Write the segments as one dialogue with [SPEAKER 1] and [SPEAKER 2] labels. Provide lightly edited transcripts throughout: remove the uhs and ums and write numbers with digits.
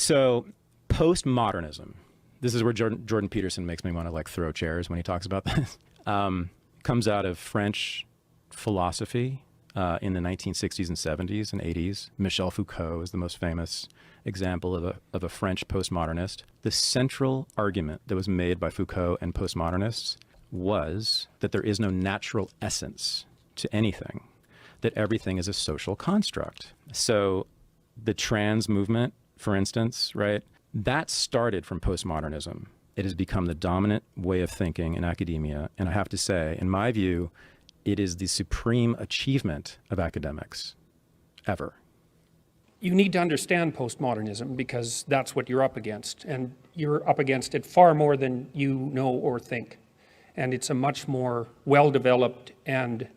[SPEAKER 1] So postmodernism, this is where Jordan Peterson makes me want to like throw chairs when he talks about this, comes out of French philosophy in the 1960s and 70s and 80s. Michel Foucault is the most famous example of a French postmodernist. The central argument that was made by Foucault and postmodernists was that there is no natural essence to anything, that everything is a social construct. So the trans movement, for instance, right, that started from postmodernism. It has become the dominant way of thinking in academia. And I have to say, in my view, it is the supreme achievement of academics ever.
[SPEAKER 2] You need to understand postmodernism because that's what you're up against. And you're up against it far more than you know or think. And it's a much more well-developed and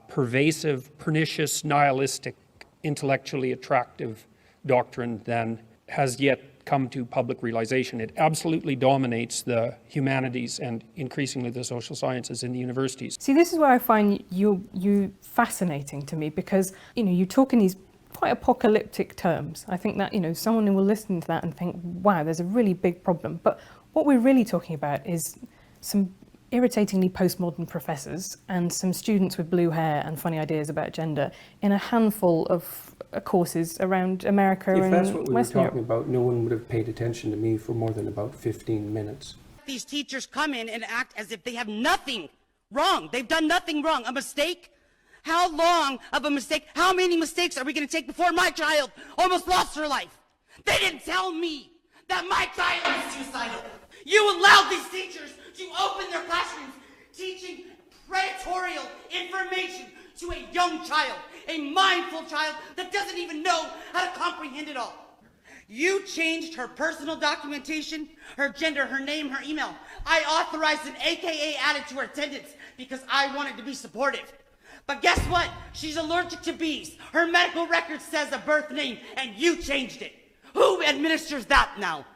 [SPEAKER 2] pervasive, pernicious, nihilistic, intellectually attractive doctrine than has yet come to public realization. It absolutely dominates the humanities and increasingly the social sciences in the universities.
[SPEAKER 3] See, this is where I find you fascinating to me because, you talk in these quite apocalyptic terms. I think that, someone who will listen to that and think, wow, there's a really big problem. But what we're really talking about is some irritatingly postmodern professors and some students with blue hair and funny ideas about gender in a handful of courses around America and Western Europe.
[SPEAKER 4] If that's what we were talking about, no one would have paid attention to me for more than about 15 minutes.
[SPEAKER 5] These teachers come in and act as if they have nothing wrong. They've done nothing wrong. A mistake? How long of a mistake? How many mistakes are we going to take before my child almost lost her life? They didn't tell me that my child was suicidal. You allowed these teachers to open their classrooms teaching predatory information to a young child, a mindful child that doesn't even know how to comprehend it all. You changed her personal documentation, her gender, her name, her email. I authorized an AKA added to her attendance because I wanted to be supportive. But guess what? She's allergic to bees. Her medical record says a birth name, and you changed it. Who administers that now?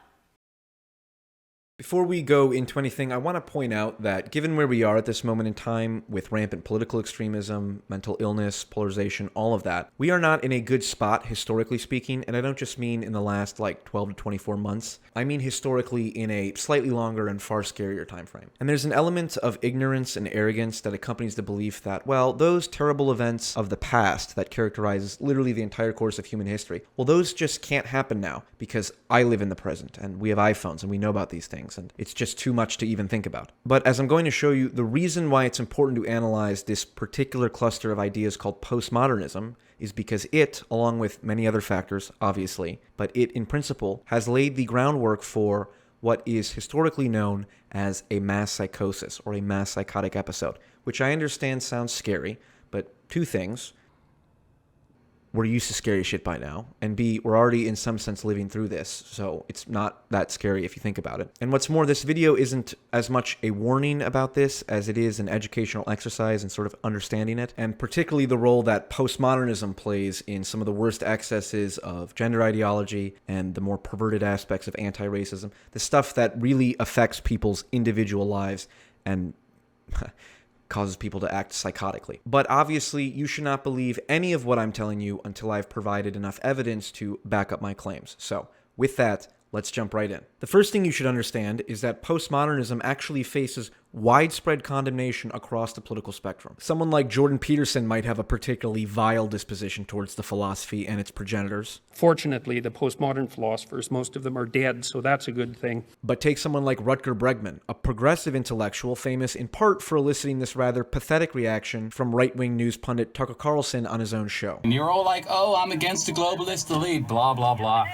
[SPEAKER 6] Before we go into anything, I want to point out that given where we are at this moment in time with rampant political extremism, mental illness, polarization, all of that, we are not in a good spot historically speaking, and I don't just mean in the last 12 to 24 months. I mean historically in a slightly longer and far scarier time frame. And there's an element of ignorance and arrogance that accompanies the belief that, well, those terrible events of the past that characterizes literally the entire course of human history, well, those just can't happen now because I live in the present and we have iPhones and we know about these things. And it's just too much to even think about. But as I'm going to show you, the reason why it's important to analyze this particular cluster of ideas called postmodernism is because it, along with many other factors, obviously, but it in principle has laid the groundwork for what is historically known as a mass psychosis or a mass psychotic episode, which I understand sounds scary, but two things. We're used to scary shit by now, and B, we're already in some sense living through this, so it's not that scary if you think about it. And what's more, this video isn't as much a warning about this as it is an educational exercise in sort of understanding it, and particularly the role that postmodernism plays in some of the worst excesses of gender ideology and the more perverted aspects of anti-racism, the stuff that really affects people's individual lives and causes people to act psychotically. But obviously, you should not believe any of what I'm telling you until I've provided enough evidence to back up my claims. So, with that, let's jump right in. The first thing you should understand is that postmodernism actually faces widespread condemnation across the political spectrum. Someone like Jordan Peterson might have a particularly vile disposition towards the philosophy and its progenitors.
[SPEAKER 2] Fortunately, the postmodern philosophers, most of them are dead, so that's a good thing.
[SPEAKER 6] But take someone like Rutger Bregman, a progressive intellectual famous in part for eliciting this rather pathetic reaction from right-wing news pundit Tucker Carlson on his own show.
[SPEAKER 7] And you're all like, oh, I'm against the globalist elite, blah, blah, blah.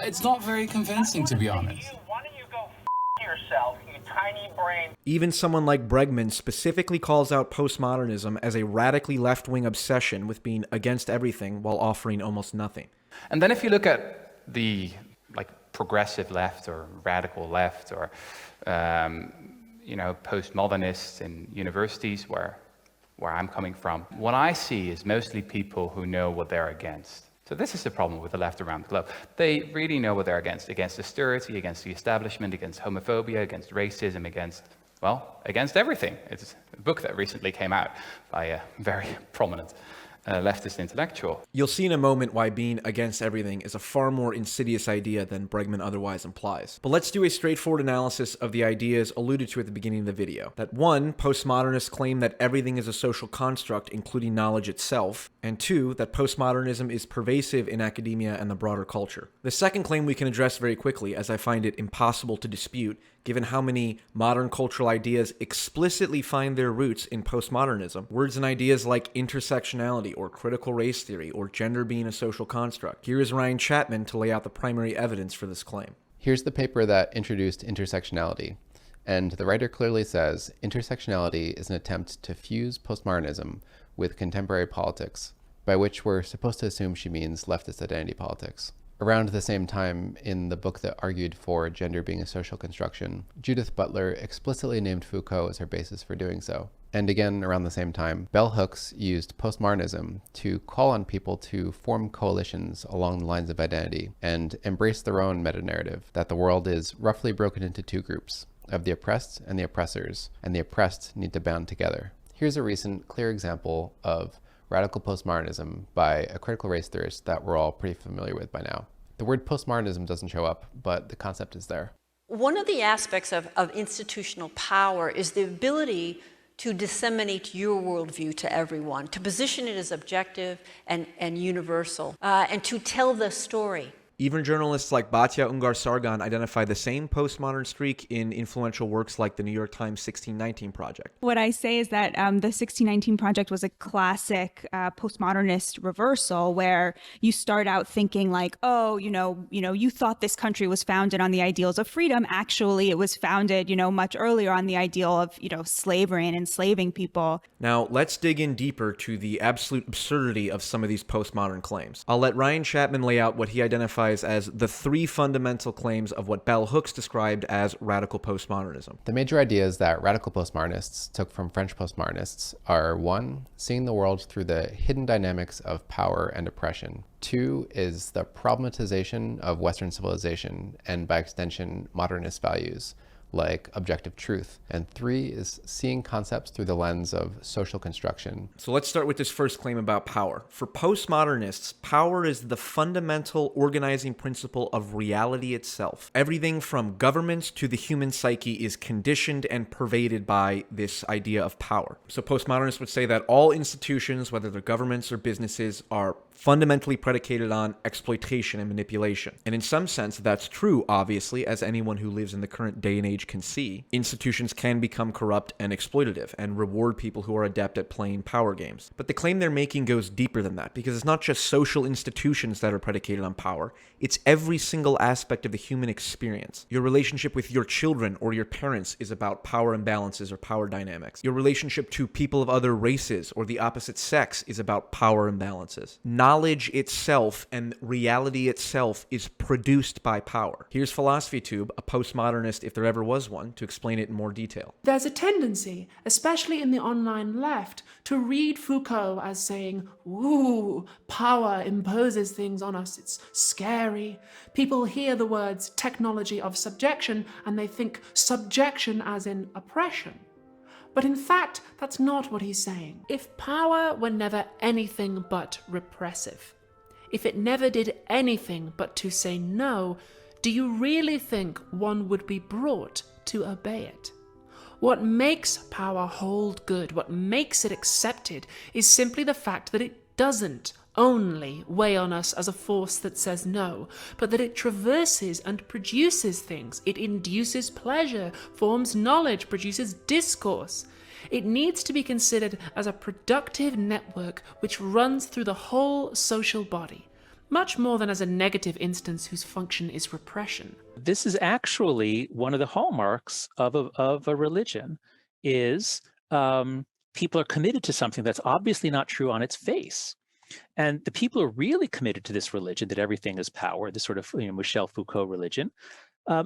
[SPEAKER 7] It's not very convincing, to be honest.
[SPEAKER 8] Why don't you go yourself, you tiny brain?
[SPEAKER 6] Even someone like Bregman specifically calls out postmodernism as a radically left-wing obsession with being against everything while offering almost nothing.
[SPEAKER 9] And then if you look at the progressive left or radical left or postmodernists in universities where I'm coming from, what I see is mostly people who know what they're against. So this is the problem with the left around the globe. They really know what they're against austerity, against the establishment, against homophobia, against racism, against everything. It's a book that recently came out by a very prominent leftist intellectual.
[SPEAKER 6] You'll see in a moment why being against everything is a far more insidious idea than Bregman otherwise implies. But let's do a straightforward analysis of the ideas alluded to at the beginning of the video. That 1, postmodernists claim that everything is a social construct, including knowledge itself, and 2, that postmodernism is pervasive in academia and the broader culture. The second claim we can address very quickly, as I find it impossible to dispute, given how many modern cultural ideas explicitly find their roots in postmodernism. Words and ideas like intersectionality or critical race theory or gender being a social construct. Here is Ryan Chapman to lay out the primary evidence for this claim.
[SPEAKER 10] Here's the paper that introduced intersectionality. And the writer clearly says intersectionality is an attempt to fuse postmodernism with contemporary politics, by which we're supposed to assume she means leftist identity politics. Around the same time, in the book that argued for gender being a social construction, Judith Butler explicitly named Foucault as her basis for doing so. And again, around the same time, bell hooks used postmodernism to call on people to form coalitions along the lines of identity and embrace their own meta-narrative that the world is roughly broken into 2 groups, of the oppressed and the oppressors, and the oppressed need to band together. Here's a recent, clear example of radical postmodernism by a critical race theorist that we're all pretty familiar with by now. The word postmodernism doesn't show up, but the concept is there.
[SPEAKER 11] One of the aspects of institutional power is the ability to disseminate your worldview to everyone, to position it as objective and universal, and to tell the story.
[SPEAKER 6] Even journalists like Batya Ungar-Sargon identify the same postmodern streak in influential works like the New York Times 1619 Project.
[SPEAKER 12] What I say is that the 1619 Project was a classic postmodernist reversal where you start out thinking like, oh, you thought this country was founded on the ideals of freedom. Actually, it was founded, much earlier on the ideal of, slavery and enslaving people.
[SPEAKER 6] Now, let's dig in deeper to the absolute absurdity of some of these postmodern claims. I'll let Ryan Chapman lay out what he identifies as the 3 fundamental claims of what bell hooks described as radical postmodernism.
[SPEAKER 10] The major ideas that radical postmodernists took from French postmodernists are 1, seeing the world through the hidden dynamics of power and oppression. 2 is the problematization of Western civilization and, by extension, modernist values, like objective truth. And 3 is seeing concepts through the lens of social construction.
[SPEAKER 6] So let's start with this first claim about power. For postmodernists, power is the fundamental organizing principle of reality itself. Everything from governments to the human psyche is conditioned and pervaded by this idea of power. So postmodernists would say that all institutions, whether they're governments or businesses, are fundamentally predicated on exploitation and manipulation. And in some sense, that's true, obviously, as anyone who lives in the current day and age can see. Institutions can become corrupt and exploitative and reward people who are adept at playing power games. But the claim they're making goes deeper than that, because it's not just social institutions that are predicated on power. It's every single aspect of the human experience. Your relationship with your children or your parents is about power imbalances or power dynamics. Your relationship to people of other races or the opposite sex is about power imbalances. Knowledge itself and reality itself is produced by power. Here's Philosophy Tube, a postmodernist, if there ever was one, to explain it in more detail.
[SPEAKER 13] There's a tendency, especially in the online left, to read Foucault as saying, ooh, power imposes things on us, it's scary. People hear the words technology of subjection and they think subjection as in oppression. But in fact, that's not what he's saying. If power were never anything but repressive, if it never did anything but to say no, do you really think one would be brought to obey it? What makes power hold good, what makes it accepted, is simply the fact that it doesn't only weigh on us as a force that says no, but that it traverses and produces things. It induces pleasure, forms knowledge, produces discourse. It needs to be considered as a productive network which runs through the whole social body, much more than as a negative instance whose function is repression.
[SPEAKER 14] This is actually one of the hallmarks of a religion, is people are committed to something that's obviously not true on its face. And the people who are really committed to this religion, that everything is power, this sort of Michel Foucault religion,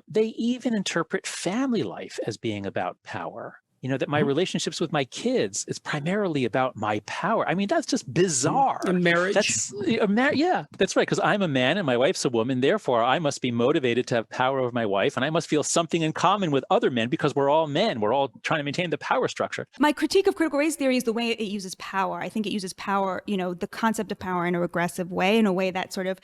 [SPEAKER 14] they even interpret family life as being about power. that my relationships with my kids is primarily about my power. I mean, that's just bizarre.
[SPEAKER 2] A marriage.
[SPEAKER 14] That's yeah, that's right. Because I'm a man and my wife's a woman. Therefore, I must be motivated to have power over my wife, and I must feel something in common with other men because we're all men. We're all trying to maintain the power structure.
[SPEAKER 12] My critique of critical race theory is the way it uses power. I think it uses power, the concept of power in a regressive way, in a way that sort of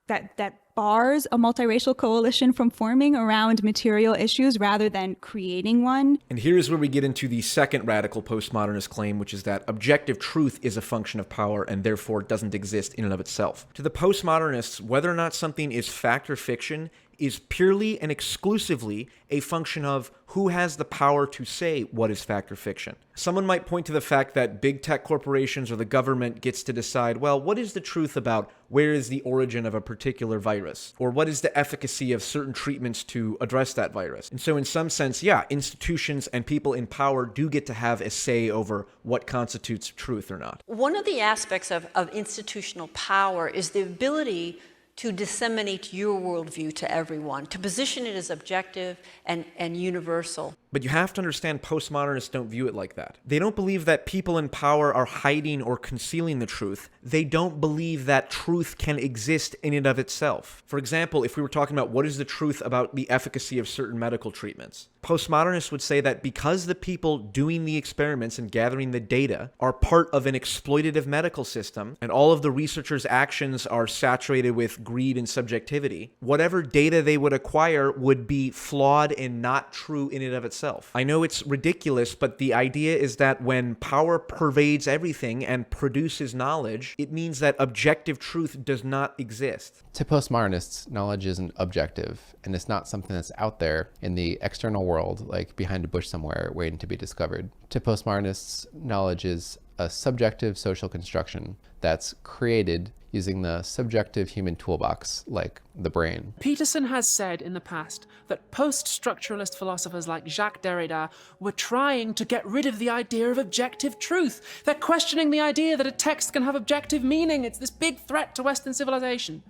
[SPEAKER 12] that bars a multiracial coalition from forming around material issues rather than creating one.
[SPEAKER 6] And here is where we get into the second radical postmodernist claim, which is that objective truth is a function of power and therefore doesn't exist in and of itself. To the postmodernists, whether or not something is fact or fiction is purely and exclusively a function of who has the power to say what is fact or fiction. Someone might point to the fact that big tech corporations or the government gets to decide, well, what is the truth about where is the origin of a particular virus? Or what is the efficacy of certain treatments to address that virus? And so in some sense, yeah, institutions and people in power do get to have a say over what constitutes truth or not.
[SPEAKER 11] One of the aspects of institutional power is the ability to disseminate your worldview to everyone, to position it as objective and universal.
[SPEAKER 6] But you have to understand postmodernists don't view it like that. They don't believe that people in power are hiding or concealing the truth. They don't believe that truth can exist in and of itself. For example, if we were talking about what is the truth about the efficacy of certain medical treatments, postmodernists would say that because the people doing the experiments and gathering the data are part of an exploitative medical system, and all of the researchers' actions are saturated with greed and subjectivity, whatever data they would acquire would be flawed and not true in and of itself. I know it's ridiculous, but the idea is that when power pervades everything and produces knowledge, it means that objective truth does not exist.
[SPEAKER 10] To postmodernists, knowledge isn't objective, and it's not something that's out there in the external world, like behind a bush somewhere waiting to be discovered. To postmodernists, knowledge is a subjective social construction that's created using the subjective human toolbox, like the brain.
[SPEAKER 13] Peterson has said in the past that post-structuralist philosophers like Jacques Derrida were trying to get rid of the idea of objective truth. They're questioning the idea that a text can have objective meaning. It's this big threat to Western civilization.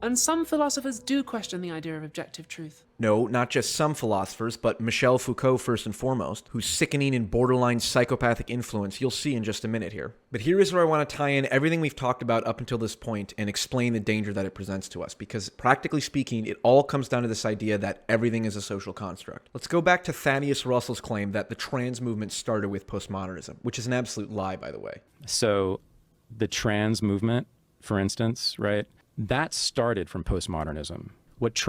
[SPEAKER 13] And some philosophers do question the idea of objective truth.
[SPEAKER 6] No, not just some philosophers, but Michel Foucault first and foremost, whose sickening and borderline psychopathic influence you'll see in just a minute here. But here is where I want to tie in everything we've talked about up until this point and explain the danger that it presents to us, because practically speaking, it all comes down to this idea that everything is a social construct. Let's go back to Thaddeus Russell's claim that the trans movement started with postmodernism, which is an absolute lie, by the way.
[SPEAKER 1] So the trans movement, for instance, right? That started from postmodernism. What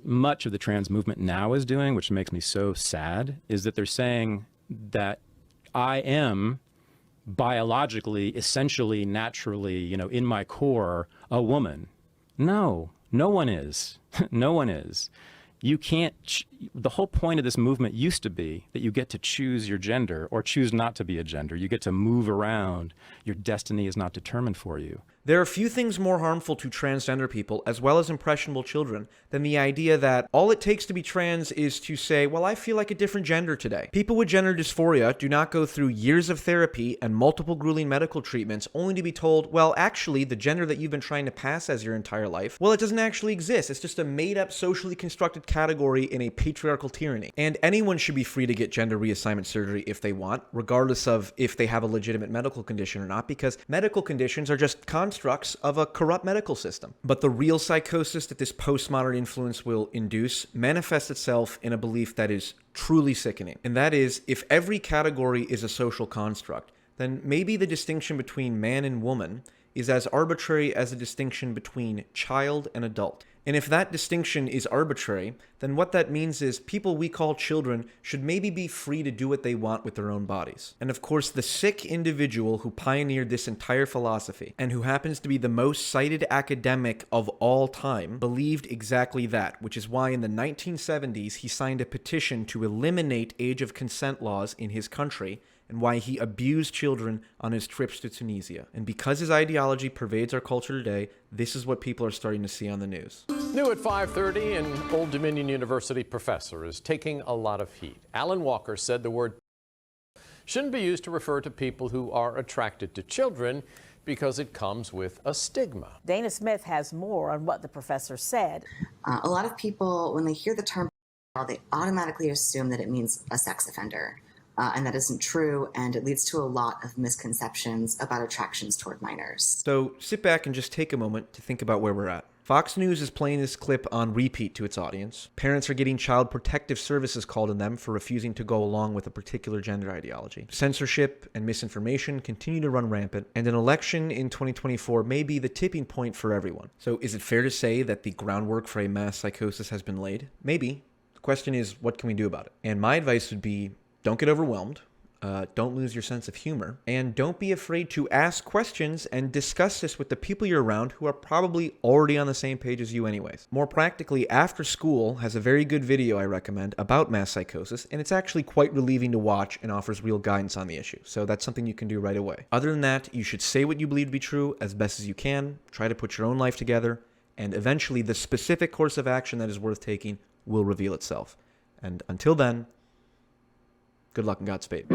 [SPEAKER 1] much of the trans movement now is doing, which makes me so sad, is that they're saying that I am biologically, essentially, naturally, in my core, a woman. No, no one is. No one is. You can't, the whole point of this movement used to be that you get to choose your gender or choose not to be a gender. You get to move around. Your destiny is not determined for you.
[SPEAKER 6] There are few things more harmful to transgender people, as well as impressionable children, than the idea that all it takes to be trans is to say, well, I feel like a different gender today. People with gender dysphoria do not go through years of therapy and multiple grueling medical treatments only to be told, well, actually, the gender that you've been trying to pass as your entire life, well, it doesn't actually exist. It's just a made-up, socially constructed category in a patriarchal tyranny. And anyone should be free to get gender reassignment surgery if they want, regardless of if they have a legitimate medical condition or not, because medical conditions are just constructs of a corrupt medical system. But the real psychosis that this postmodern influence will induce manifests itself in a belief that is truly sickening. And that is, if every category is a social construct, then maybe the distinction between man and woman is as arbitrary as the distinction between child and adult. And if that distinction is arbitrary, then what that means is people we call children should maybe be free to do what they want with their own bodies. And of course, the sick individual who pioneered this entire philosophy, and who happens to be the most cited academic of all time, believed exactly that, which is why in the 1970s he signed a petition to eliminate age of consent laws in his country, and why he abused children on his trips to Tunisia. And because his ideology pervades our culture today, this is what people are starting to see on the news.
[SPEAKER 15] New at 5:30, an Old Dominion University professor is taking a lot of heat. Alan Walker said the word shouldn't be used to refer to people who are attracted to children because it comes with a stigma.
[SPEAKER 16] Dana Smith has more on what the professor said.
[SPEAKER 17] A lot of people, when they hear the term, they automatically assume that it means a sex offender. and that isn't true, and it leads to a lot of misconceptions about attractions toward minors.
[SPEAKER 6] So sit back and just take a moment to think about where we're at. Fox News is playing this clip on repeat to its audience. Parents are getting child protective services called on them for refusing to go along with a particular gender ideology. Censorship and misinformation continue to run rampant, and an election in 2024 may be the tipping point for everyone. So is it fair to say that the groundwork for a mass psychosis has been laid? Maybe. The question is, what can we do about it? And my advice would be, don't get overwhelmed. Don't lose your sense of humor, and don't be afraid to ask questions and discuss this with the people you're around who are probably already on the same page as you anyways. More practically, After School has a very good video I recommend about mass psychosis, and it's actually quite relieving to watch and offers real guidance on the issue, so that's something you can do right away. Other than that, you should say what you believe to be true as best as you can, try to put your own life together, and eventually the specific course of action that is worth taking will reveal itself. And until then, good luck and Godspeed.